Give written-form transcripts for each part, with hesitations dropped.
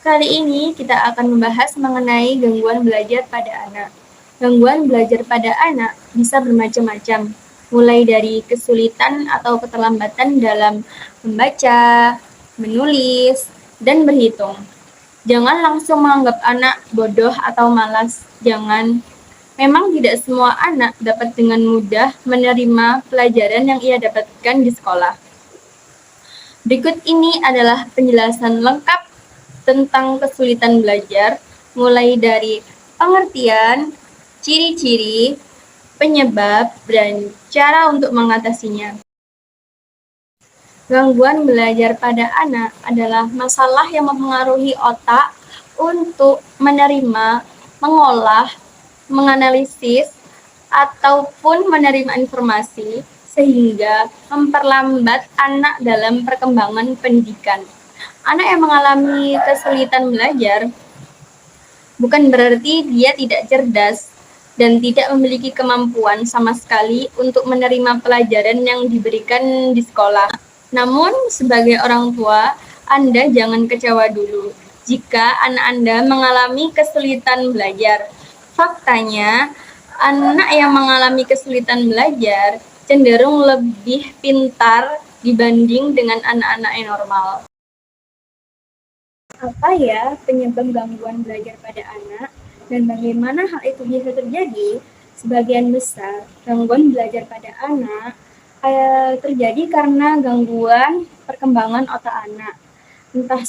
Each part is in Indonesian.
Kali ini kita akan membahas mengenai gangguan belajar pada anak. Gangguan belajar pada anak bisa bermacam-macam, mulai dari kesulitan atau keterlambatan dalam membaca, menulis, dan berhitung. Jangan langsung menganggap anak bodoh atau malas. Jangan. Memang tidak semua anak dapat dengan mudah menerima pelajaran yang ia dapatkan di sekolah. Berikut ini adalah penjelasan lengkap tentang kesulitan belajar, mulai dari pengertian, ciri-ciri, penyebab, dan cara untuk mengatasinya. Gangguan belajar pada anak adalah masalah yang mempengaruhi otak untuk menerima, mengolah, menganalisis, ataupun menerima informasi, sehingga memperlambat anak dalam perkembangan pendidikan. Anak yang mengalami kesulitan belajar bukan berarti dia tidak cerdas dan tidak memiliki kemampuan sama sekali untuk menerima pelajaran yang diberikan di sekolah. Namun, sebagai orang tua, Anda jangan kecewa dulu jika anak Anda mengalami kesulitan belajar. Faktanya, anak yang mengalami kesulitan belajar cenderung lebih pintar dibanding dengan anak-anak yang normal. Apa ya penyebab gangguan belajar pada anak dan bagaimana hal itu bisa terjadi? Sebagian besar gangguan belajar pada anak terjadi karena gangguan perkembangan otak anak. Entah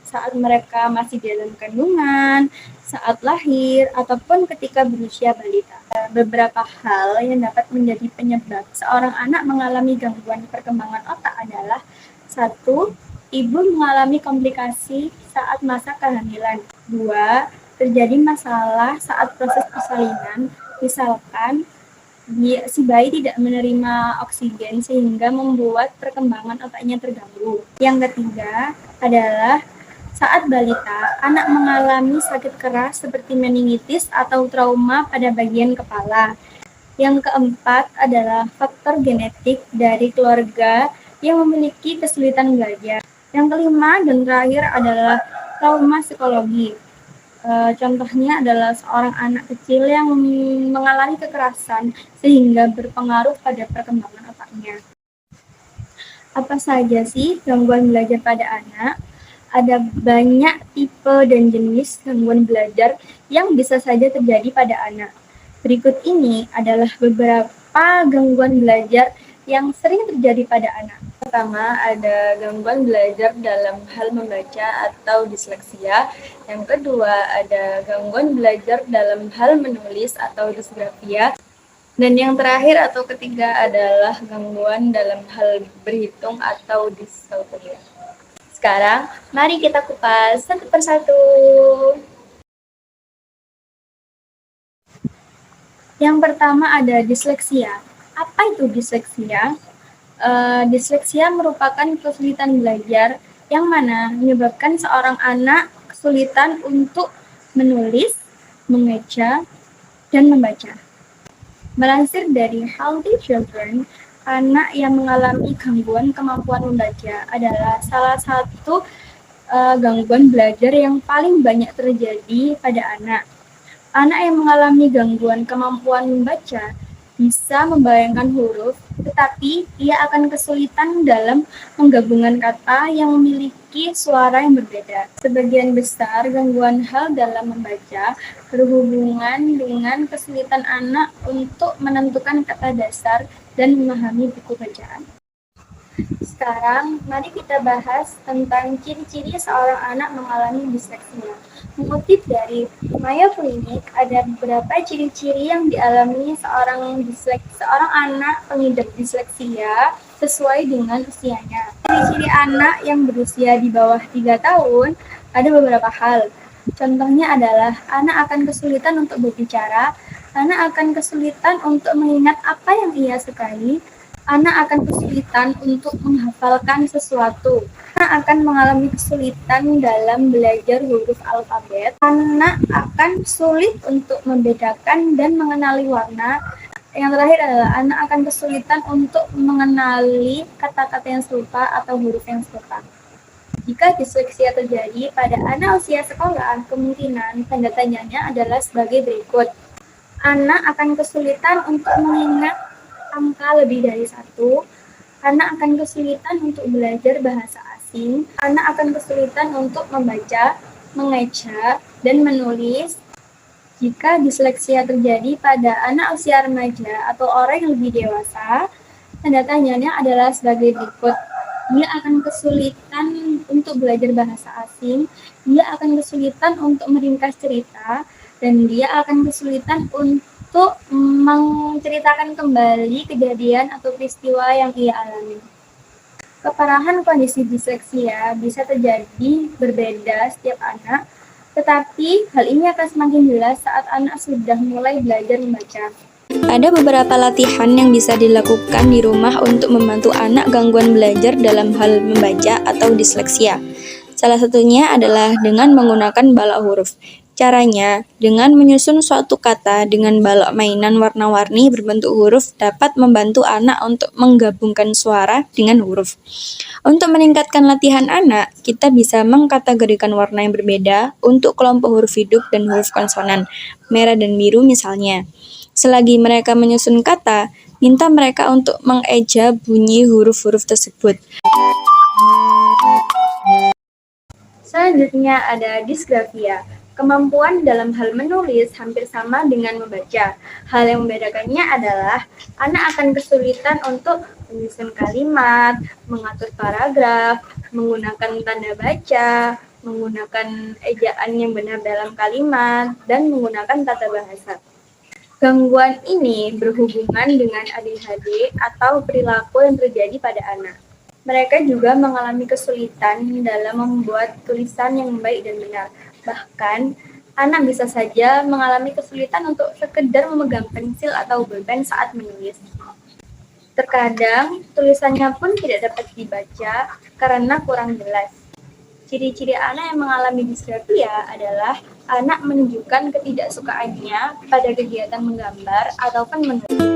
saat mereka masih dalam kandungan, saat lahir, ataupun ketika berusia balita. Beberapa hal yang dapat menjadi penyebab seorang anak mengalami gangguan perkembangan otak adalah: 1. Ibu mengalami komplikasi saat masa kehamilan. 2. Terjadi masalah saat proses persalinan, misalkan si bayi tidak menerima oksigen sehingga membuat perkembangan otaknya terganggu. Yang ketiga adalah saat balita, anak mengalami sakit keras seperti meningitis atau trauma pada bagian kepala. Yang keempat adalah faktor genetik dari keluarga yang memiliki kesulitan belajar. Yang kelima dan terakhir adalah trauma psikologi. Contohnya adalah seorang anak kecil yang mengalami kekerasan sehingga berpengaruh pada perkembangan otaknya. Apa saja sih gangguan belajar pada anak? Ada banyak tipe dan jenis gangguan belajar yang bisa saja terjadi pada anak. Berikut ini adalah beberapa gangguan belajar yang sering terjadi pada anak. Pertama, ada gangguan belajar dalam hal membaca atau disleksia. Yang kedua, ada gangguan belajar dalam hal menulis atau disgrafia. Dan yang terakhir atau ketiga adalah gangguan dalam hal berhitung atau diskalkulia. Sekarang, mari kita kupas satu persatu. Yang pertama ada disleksia. Apa itu disleksia? Disleksia merupakan kesulitan belajar yang mana menyebabkan seorang anak kesulitan untuk menulis, mengeja, dan membaca. Melansir dari Healthy Children, anak yang mengalami gangguan kemampuan membaca adalah salah satu gangguan belajar yang paling banyak terjadi pada anak. Anak yang mengalami gangguan kemampuan membaca bisa membayangkan huruf, tetapi ia akan kesulitan dalam menggabungkan kata yang memiliki suara yang berbeda. Sebagian besar gangguan hal dalam membaca berhubungan dengan kesulitan anak untuk menentukan kata dasar dan memahami buku bacaan. Sekarang, mari kita bahas tentang ciri-ciri seorang anak mengalami disleksia. Mengutip dari Mayo Clinic, ada beberapa ciri-ciri yang dialami seorang anak pengidap disleksia sesuai dengan usianya. Ciri-ciri anak yang berusia di bawah 3 tahun ada beberapa hal. Contohnya adalah anak akan kesulitan untuk berbicara, anak akan kesulitan untuk mengingat apa yang ia sukai, anak akan kesulitan untuk menghafalkan sesuatu. Anak akan mengalami kesulitan dalam belajar huruf alfabet. Anak akan sulit untuk membedakan dan mengenali warna. Yang terakhir adalah anak akan kesulitan untuk mengenali kata-kata yang serupa atau huruf yang serupa. Jika disleksia terjadi pada anak usia sekolah, kemungkinan tanda tanyanya adalah sebagai berikut. Anak akan kesulitan untuk mengingat angka lebih dari satu, anak akan kesulitan untuk belajar bahasa asing, anak akan kesulitan untuk membaca, mengeja, dan menulis. Jika disleksia terjadi pada anak usia remaja atau orang yang lebih dewasa, tanda tanyanya adalah sebagai berikut. Dia akan kesulitan untuk belajar bahasa asing, dia akan kesulitan untuk meringkas cerita, dan dia akan kesulitan untuk menceritakan kembali kejadian atau peristiwa yang ia alami. Keparahan kondisi disleksia bisa terjadi berbeda setiap anak, tetapi hal ini akan semakin jelas saat anak sudah mulai belajar membaca. Ada beberapa latihan yang bisa dilakukan di rumah untuk membantu anak gangguan belajar dalam hal membaca atau disleksia. Salah satunya adalah dengan menggunakan balok huruf. Caranya, dengan menyusun suatu kata dengan balok mainan warna-warni berbentuk huruf dapat membantu anak untuk menggabungkan suara dengan huruf. Untuk meningkatkan latihan anak, kita bisa mengkategorikan warna yang berbeda untuk kelompok huruf hidup dan huruf konsonan, merah dan biru misalnya. Selagi mereka menyusun kata, minta mereka untuk mengeja bunyi huruf-huruf tersebut. Selanjutnya ada disgrafia. Kemampuan dalam hal menulis hampir sama dengan membaca. Hal yang membedakannya adalah anak akan kesulitan untuk menyusun kalimat, mengatur paragraf, menggunakan tanda baca, menggunakan ejaan yang benar dalam kalimat, dan menggunakan tata bahasa. Gangguan ini berhubungan dengan ADHD atau perilaku yang terjadi pada anak. Mereka juga mengalami kesulitan dalam membuat tulisan yang baik dan benar. Bahkan, anak bisa saja mengalami kesulitan untuk sekedar memegang pensil atau bolpen saat menulis. Terkadang, tulisannya pun tidak dapat dibaca karena kurang jelas. Ciri-ciri anak yang mengalami disgrafia adalah anak menunjukkan ketidaksukaannya pada kegiatan menggambar ataupun menulis.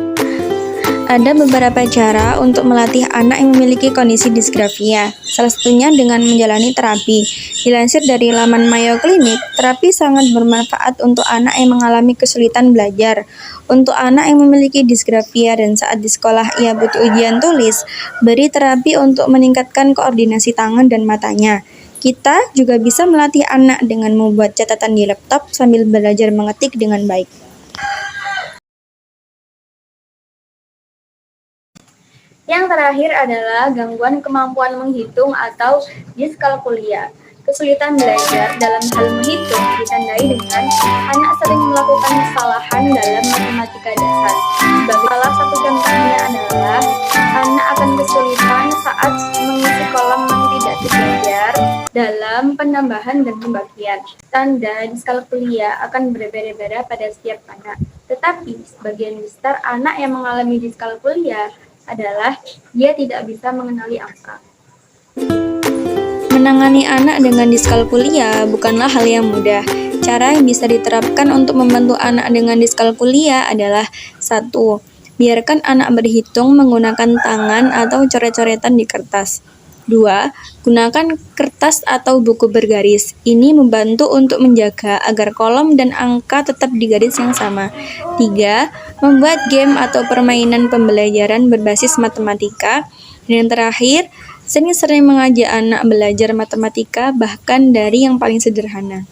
Ada beberapa cara untuk melatih anak yang memiliki kondisi disgrafia, salah satunya dengan menjalani terapi. Dilansir dari laman Mayo Clinic, terapi sangat bermanfaat untuk anak yang mengalami kesulitan belajar. Untuk anak yang memiliki disgrafia dan saat di sekolah ia butuh ujian tulis, beri terapi untuk meningkatkan koordinasi tangan dan matanya. Kita juga bisa melatih anak dengan membuat catatan di laptop sambil belajar mengetik dengan baik. Yang terakhir adalah gangguan kemampuan menghitung atau diskalkulia. Kesulitan belajar dalam hal menghitung ditandai dengan anak sering melakukan kesalahan dalam matematika dasar. Sebagai salah satu contohnya adalah anak akan kesulitan saat mengisi kolom yang tidak sejajar dalam penambahan dan pembagian. Tanda diskalkulia akan berbeda-beda pada setiap anak. Tetapi sebagian besar anak yang mengalami diskalkulia adalah dia tidak bisa mengenali angka. Menangani anak dengan diskalkulia bukanlah hal yang mudah. Cara yang bisa diterapkan untuk membantu anak dengan diskalkulia adalah 1. Biarkan anak berhitung menggunakan tangan atau coret-coretan di kertas. 2. Gunakan kertas atau buku bergaris. Ini membantu untuk menjaga agar kolom dan angka tetap di garis yang sama. 3. Membuat game atau permainan pembelajaran berbasis matematika. Dan yang terakhir, sering-sering mengajak anak belajar matematika bahkan dari yang paling sederhana.